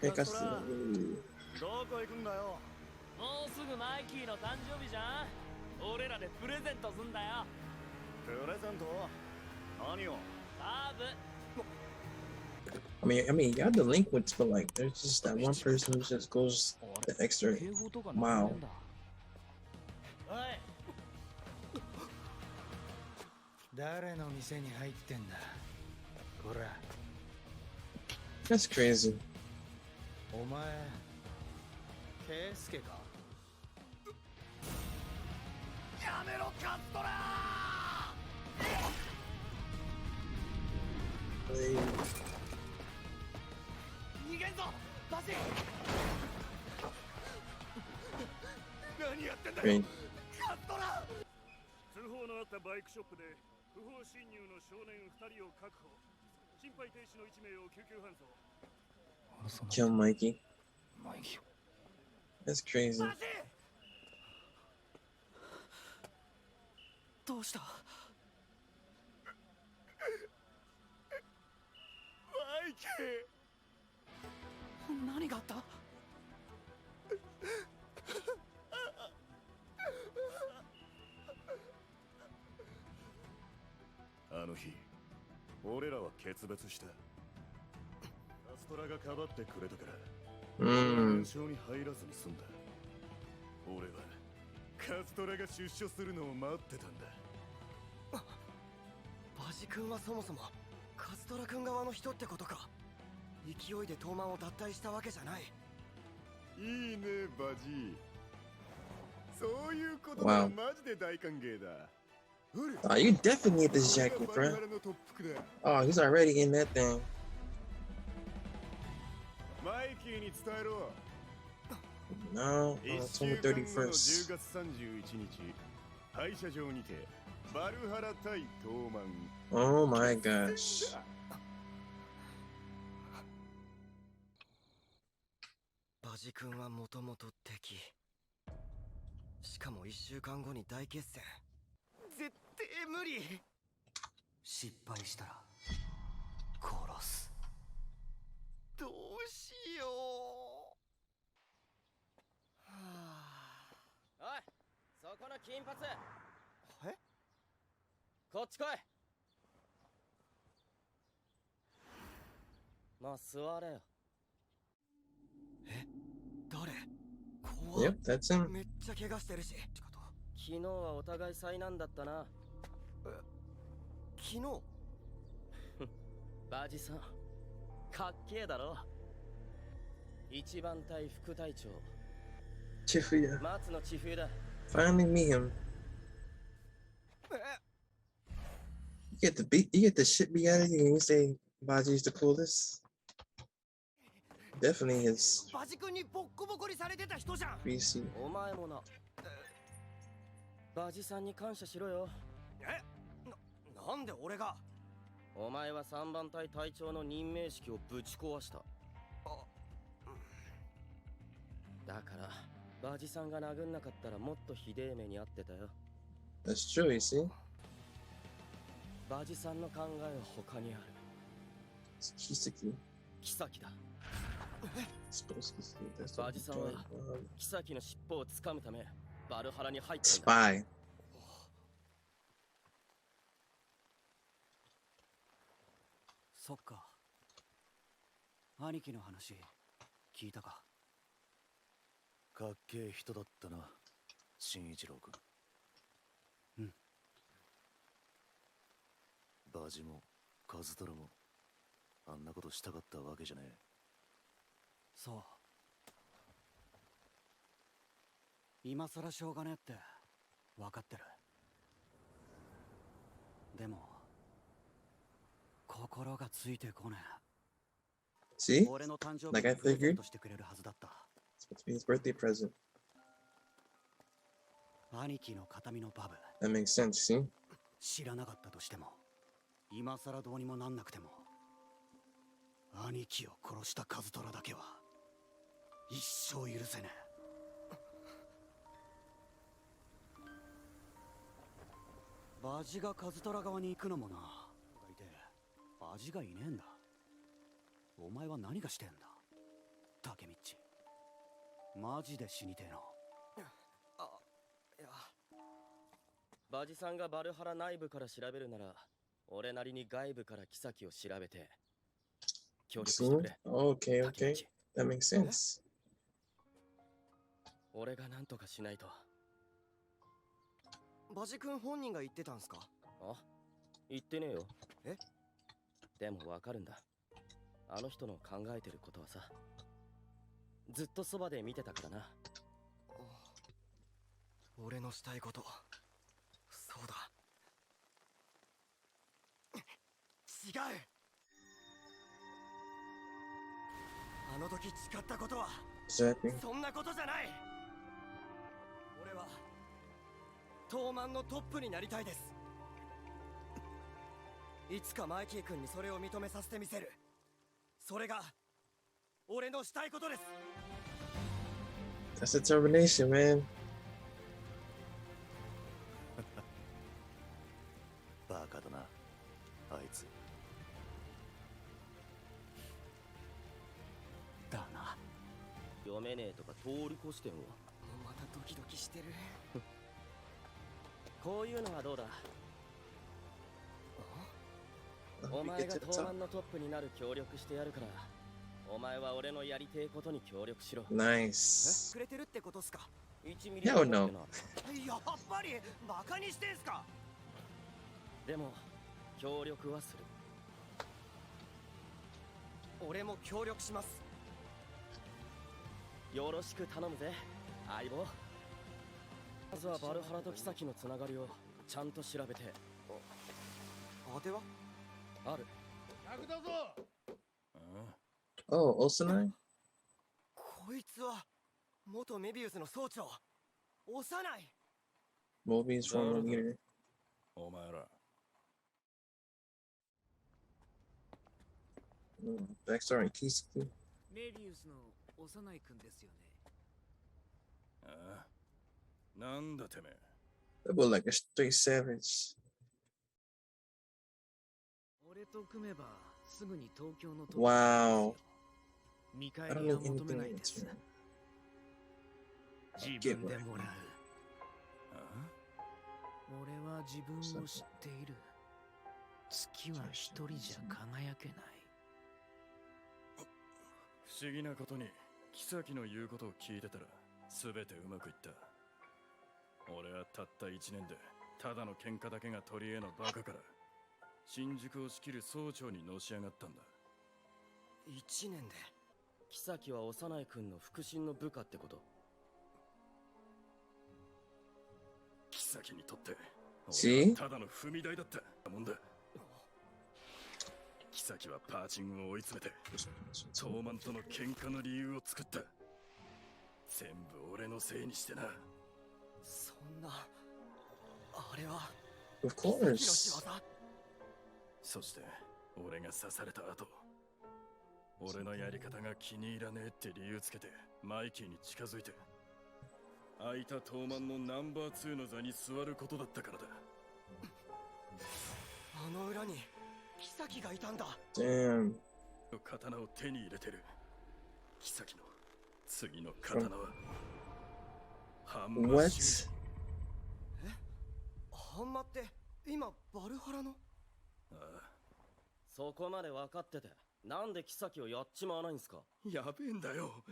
喧嘩してる。どこ行くんだよ。もうすぐマイキーの誕生日じゃん。俺らでプレゼントすんだよ。プレゼント何を。サーブ。I mean, y'all delinquents, but like, there's just that one person who just goes the extra mile. おい。誰の店に入ってんだ。ほら。That's crazy. お前、ケイスケか。やめろ、カストラー。逃げんぞ、バジ。何やってんだよ、カストラー。通報のあったバイクショップで不法侵入の少年2人を確保。心肺停止の1名を救急搬送。Kill Mikey. That's crazy. どうした？マイキー。何があった？あの日、俺らは決別した。カストラがかばってくれたから、現象に入らずに済んだ。俺はカストラが出所するのを待ってたんだ。バジ君はそもそもカストラ君側の人ってことか。勢いでトーマンを脱退したわけじゃない。いいね、バジ。そういうことならマジで大歓迎だ。Oh, you definitely need this jacket, bro. Oh, he's already in that thing. No, October 31st. Oh my gosh. バジ君はもともと敵。しかも1週間後に大決戦。絶対無理。失敗したら殺す。どうしよう。おい、そこの金髪。え？こっち来い。まあ座れよ。え？誰？怖っ。 Yep, that's him. めっちゃ怪我してるし。昨日はお互い災難だったな。昨日？バジさん、かっけえだろ。一番隊副隊長。Chifuyu. 松野千冬だ。Finally meet him. You get the shit beat out of you and you say Baji's the coolest. Definitely his バジ君にボッコボコにされてた人じゃん。 BC. お前もな。バジさんに感謝しろよ。なんで俺が？お前は3番隊隊長の任命式をぶち壊した。だからバジさんが殴んなかったらもっとひでえ目に遭ってたよ。 That's true, you see. バジさんの考えは他にある。 Kisaki. キサキだ。 That's バジさんはキサキの尻尾を掴むためバルハラに入ったんだ。 Spy. そっか。兄貴の話聞いたか。かっけえ人だったな、新一郎君。うん。バジもカズトラもあんなことしたかったわけじゃねえ。そう。今さらしょうがねえって分かってる。でも心がついてこねえ。 See? 俺の誕生 Like 日 I にプレゼン figured. トしてくれるはずだった。 It's supposed to be his birthday present. 兄貴の形見のバブ。 That makes sense, see? 知らなかったとしても、今さらどうにもなんなくても、兄貴を殺したカズトラだけは一生許せねえ。バジがカズトラ側に行くのもな。バジがいねえんだ。お前は何がしてんだ？竹道。マジで死にてえな。あ、いや。バジさんがバルハラ内部から調べるなら、俺なりに外部から妃を調べて、協力してくれ。Okay, okay. That makes sense. 俺が何とかしないと。バジ君本人が言ってたんすか？あ、言ってねえよ。え？でもわかるんだ。あの人の考えてることはさ。ずっとそばで見てたからな。俺のしたいこと。そうだ。違う。あの時誓ったことは Exactly. そんなことじゃない。俺はトーマンのトップになりたいです。いつかマイキー君にそれを認めさせてみせる。それが俺のしたいことです。 That's determination, man. バカだな、あいつ。だな。読めねえとか通り越してんわ。またドキドキしてる。こういうのはどうだ。お前が東南のトップになる協力してやるから、お前は俺のやりてえことに協力しろ。Nice. くれてるってことっすか1ミリ Hell no. やっぱりバカにしてんすか。でも協力はする。俺も協力します。よろしく頼むぜ、相棒。まずはバルハラと妃のつながりをちゃんと調べて。当てはある。Oh, Osanai? こいつは元メビウスの総長、幼い。 Mobius former leader. お前ら Backstory on Keisuke. メビウスの幼い君ですよね。ああなんだてめえ That boy like a straight savage. 俺と組めばすぐに東京のトップ Wow. 見返 I don't りは know 求め anything ないで else, す。 man. 自分でもらう。あ俺は自分を知っている。月は一人じゃ輝けない。不思議なことに妃の言うことを聞いてたら全てうまくいった。俺はたった1年でただの喧嘩だけが取り柄のバカから新宿を仕切る総長にのし上がったんだ。1年で。妃は幼い君の腹心の部下ってこと。妃にとって俺 See? はただの踏み台だったもんだ。妃はパーチンを追い詰めてトーマンとの喧嘩の理由を作った。全部俺のせいにしてな。そんな、あれは Of 奇跡の仕 course. 業。そして俺が刺された後、俺のやり方が気に入らねえって理由つけてマイキーに近づいて空いたトーマンのナンバー2の座に座ることだったからだ。あの裏に妃がいたんだ。 Damn. 刀を手に入れてる。妃の次の刀はハンマー What? シューハンマって今バルハラの。ああそこまで分かってて、なんで妃をやっちまわないんすか。やべえんだよ。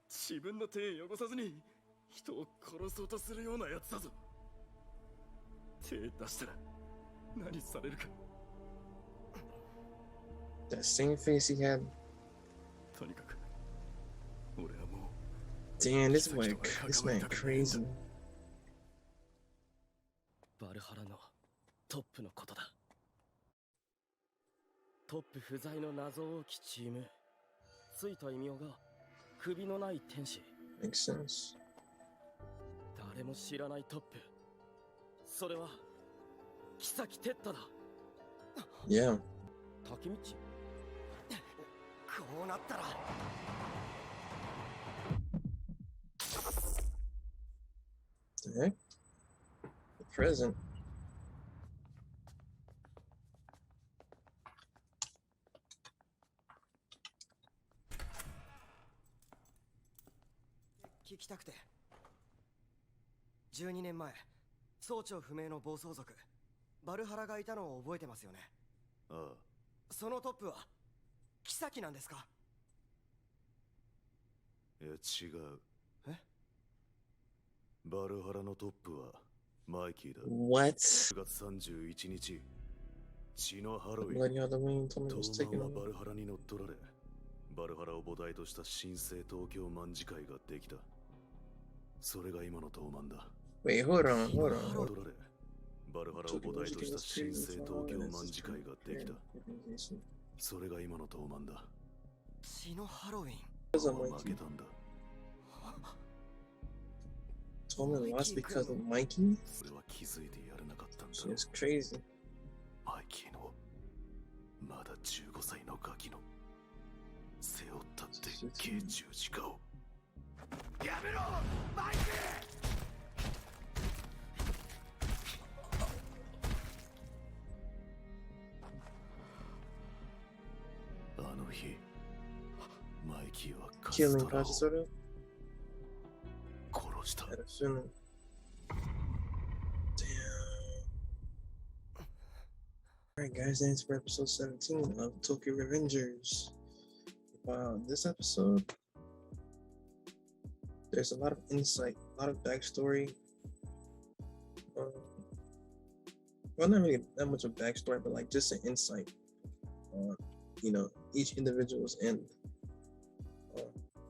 自分の手汚さずに人を殺そうとするようなやつだぞ。手出したら何されるか。 That same face he had. とにかく俺はも Damn, this man crazy. バルハラのトップのことだ。トップ不在の謎多きチーム。ついた異名が首のない天使。 Makes sense. 誰も知らないトップ。それは妃テッタだ。 Yeah. 竹道。こうなったら The heck? The present. 聞きたくて。12年前、総長不明の暴走族、バルハラがいたのを覚えてますよね。ああ。そのトップは、キサキなんですか？いや違う。え？バルハラのトップはマイキーだ。What? 9月31日、血のハロウィン。 Bloody Halloween, Toman ト was ー taken マンは over. バルハラに乗っ取られ、バルハラを母体とした新生東京卍会ができた。それが今のトーマンだ。 Wait, hold on, hold 乗っ on. 取られ、バルハラを母体とした新生東京卍会ができた。それが今のトーマンだ。血のハロウィン。負けたんだ。 Toman lost because of Mikey? それは気づいてやれなかったんだ。 It's crazy. マイキーのまだ15歳のガキの背負ったでっけえ十字架を。やめろマイキー。あの日マイキーはカズ Killing トラを Kazutora? 殺した。 Had a feeling. Damn. Alright, guys, that's for episode 17 of Tokyo Revengers. Wow, this episode, there's a lot of insight, a lot of backstory. Well, not really that much of backstory, but like just an insight on, you know, each individual's end.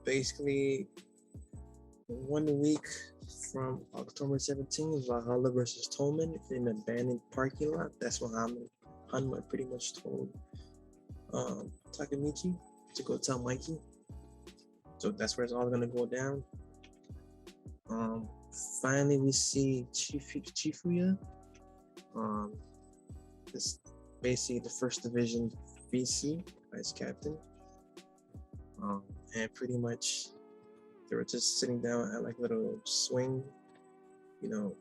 Basically, 1 week from October 17th, Valhalla versus Toman in an abandoned parking lot. That's what Hanma pretty much told Takemichi to go tell Mikey. So that's where it's all gonna go down. Finally, we see Chifuya. This basically the first division VC vice captain. And pretty much they were just sitting down at like a little swing. You know,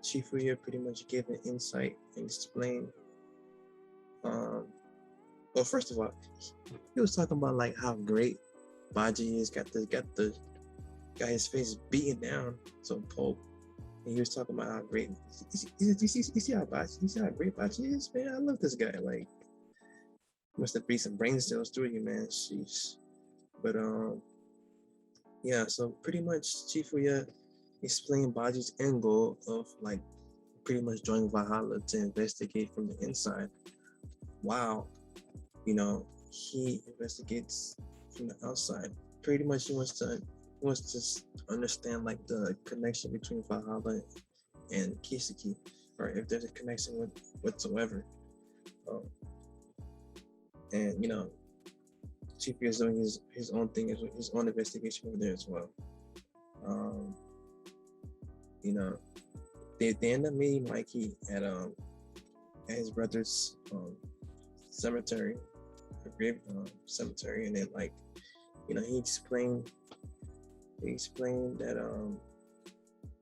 Chifuya pretty much gave an insight and explained. Well, first of all, he was talking about like how great Baji is. Got his face beaten down. So Pope, and he was talking about how great. You see how great Baji is, man. I love this guy. Like, must have beat some brain cells through you, man. Sheesh. But yeah. So pretty much Chifuya explained Baji's end goal of like pretty much joining Valhalla to investigate from the inside. Wow. You know, he investigates from the outside. Pretty much he wants to understand like the connection between Valhalla and Keisuke, or if there's a connection whatsoever. And you know, Chifuya is doing his own thing, his own investigation over there as well. You know, they end up meeting Mikey at his brother's cemetery, cemetery, and then like, you know, he explained that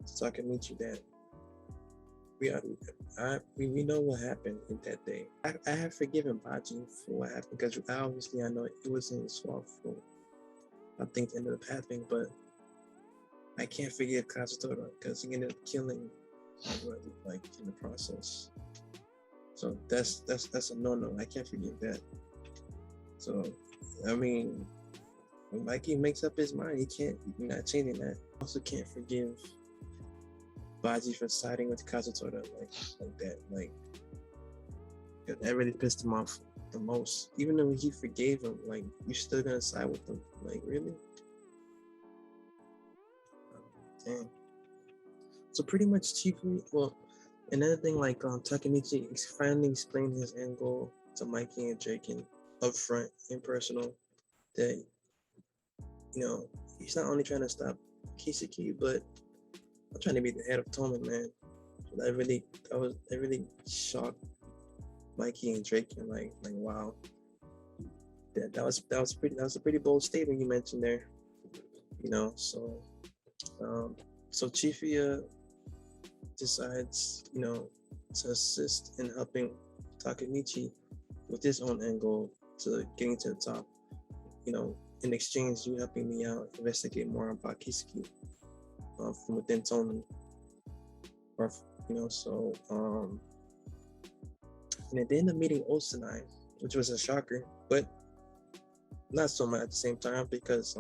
Takemichi that we know what happened in that day. I have forgiven Baji for what happened because obviously I know it wasn't his fault for I think ended up happening, but I can't forgive Kazutora because he ended up killing my brother like in the process. So that's a no. I can't forgive that. So I mean, when Mikey makes up his mind, you're not changing that. Also can't forgive Baji for siding with Kazutora like that. Like that really pissed him off the most. Even though he forgave him, like you're still gonna side with him. Like really? Damn. So pretty much Chifu, well, another thing like Takemichi finally explained his end goal to Mikey and Jake in upfront and personal, that you know he's not only trying to stop Keisuke, but I'm trying to be the head of Toman, man. That really shocked Mikey and Drake, and like wow, that was a pretty bold statement you mentioned there, you know. So Chifuya decides, you know, to assist in helping Takemichi with his own end goal to getting to the top. You know, in exchange, you helping me out investigate more about Keisuke from within Toman, or so and they ended up meeting Osanai, which was a shocker, but not so much at the same time because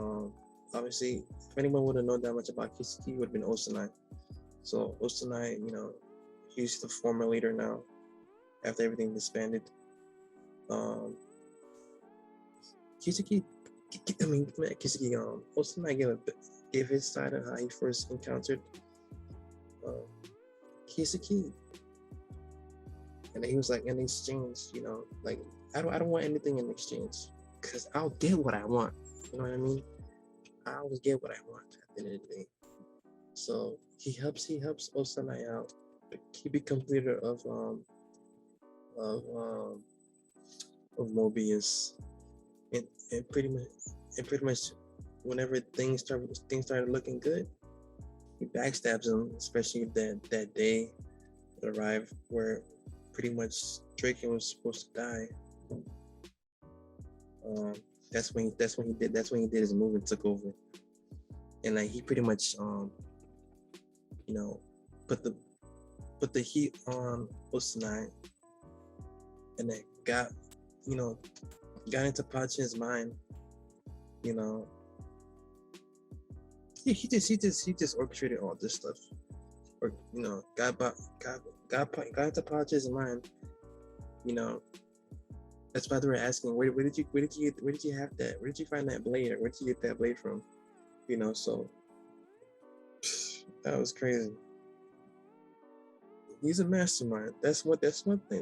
obviously if anyone would have known that much about Keisuke, it would have been Osanai. So Osanai, he's the former leader now after everything disbanded. Keisuke, Osanai gave his side on how he first encountered Keisuke, and he was like, in exchange, like I don't want anything in exchange, because I'll get what I want. You know what I mean? I always get what I want at the end of the day. So he helps Osanai out. He becomes leader of Mobius, and pretty much whenever things started looking good, he backstabs him, especially that day it arrived where pretty much Draken was supposed to die. That's when he did his move and took over, and like he pretty much put the heat on Osanai, and that got into Pachi's mind. He just orchestrated all this stuff, or got into Pachi's mind. That's why they were asking, where did you have that? Where did you find that blade, or where did you get that blade from? So that was crazy. He's a mastermind. That's one thing.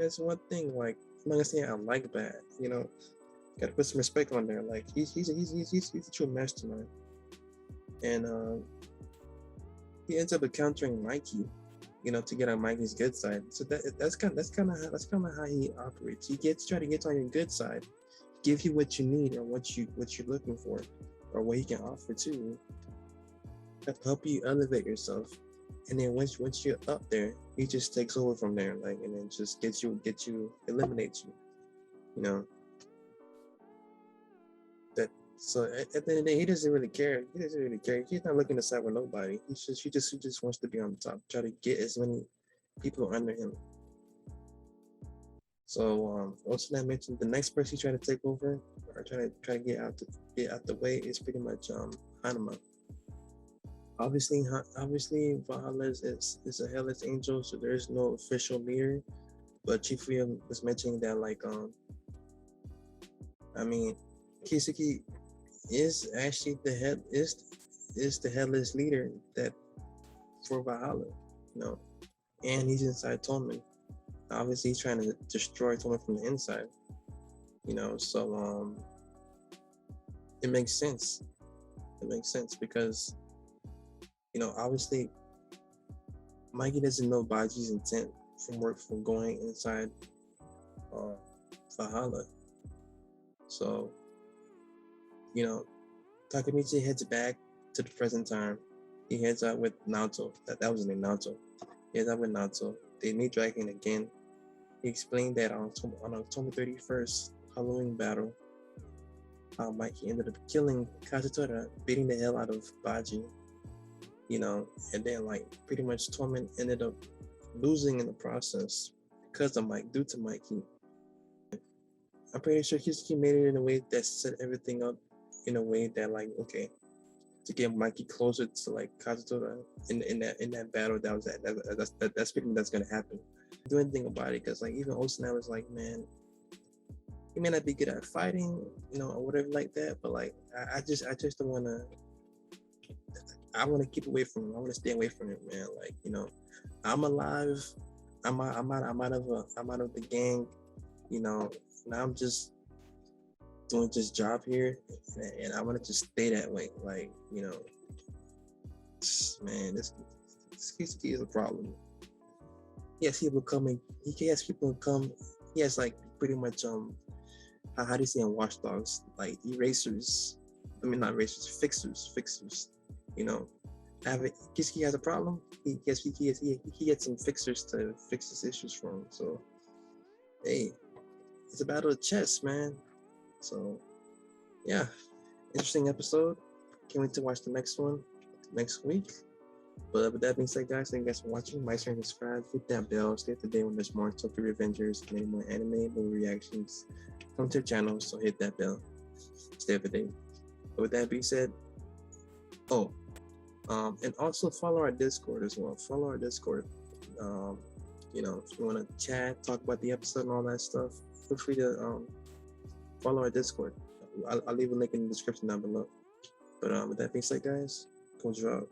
Like, I'm not gonna say I like bad. Gotta put some respect on there. Like he's a true mastermind, and he ends up encountering Mikey, to get on Mikey's good side. So that's kind of how he operates. He try to get on your good side, give you what you need or what you're looking for, or what he can offer to help you elevate yourself. And then once you're up there, he just takes over from there, like, and then just eliminates you. So at the end of the day, he doesn't really care. He's not looking to side with nobody. He just wants to be on top, try to get as many people under him. So also I mentioned the next person he's trying to take over, or try to get out the way, is pretty much Hanuma. Obviously Valhalla is a hellish angel, so there is no official leader. But Chifuyu was mentioning that, like, Keisuke is actually the headless leader that for Valhalla, and he's inside Toman. Obviously, he's trying to destroy Toman from the inside, So it makes sense. Because obviously Mikey doesn't know Baji's intent from going inside Valhalla. So Takemichi heads back to the present time. He heads out with Naoto. That was his name, Naoto. He heads out with Naoto. They meet Draken again. He explained that on October 31st, Halloween battle, how Mikey ended up killing Kazutora, beating the hell out of Baji. And then, like, pretty much Toman ended up losing in the process due to Mikey. I'm pretty sure Keisuke made it in a way that set everything up in a way that, like, okay, to get Mikey closer to, like, Kazutora in that battle. That's pretty much that's gonna happen. Do anything about it, because, like, even Osanai was like, man, he may not be good at fighting, or whatever like that, but, like, I just don't wanna. I want to keep away from him. I want to stay away from him, man. Like, I'm alive. I'm out of the gang. Now I'm just doing this job here, and I want to just stay that way. Like, man, this Keisuke is a problem. Yes, people come. He has people come. He has, like, pretty much how do you say in Watch Dogs, like, erasers. I mean, not erasers, fixers. Keisuke has a problem. He gets some fixers to fix his issues for him. So, hey, it's a battle of chess, man. So, yeah, interesting episode. Can't wait to watch the next one next week. But with that being said, guys, thank you guys for watching. Like, share, and subscribe. Hit that bell. Stay up to date when there's more Tokyo Revengers and any more anime movie reactions. Come to the channel, so hit that bell. Stay up to date. But with that being said, and also follow our Discord as well. Follow our Discord. You know, if you want to chat, talk about the episode and all that stuff, feel free to follow our Discord. I'll leave a link in the description down below. But with that being said, guys, go drop.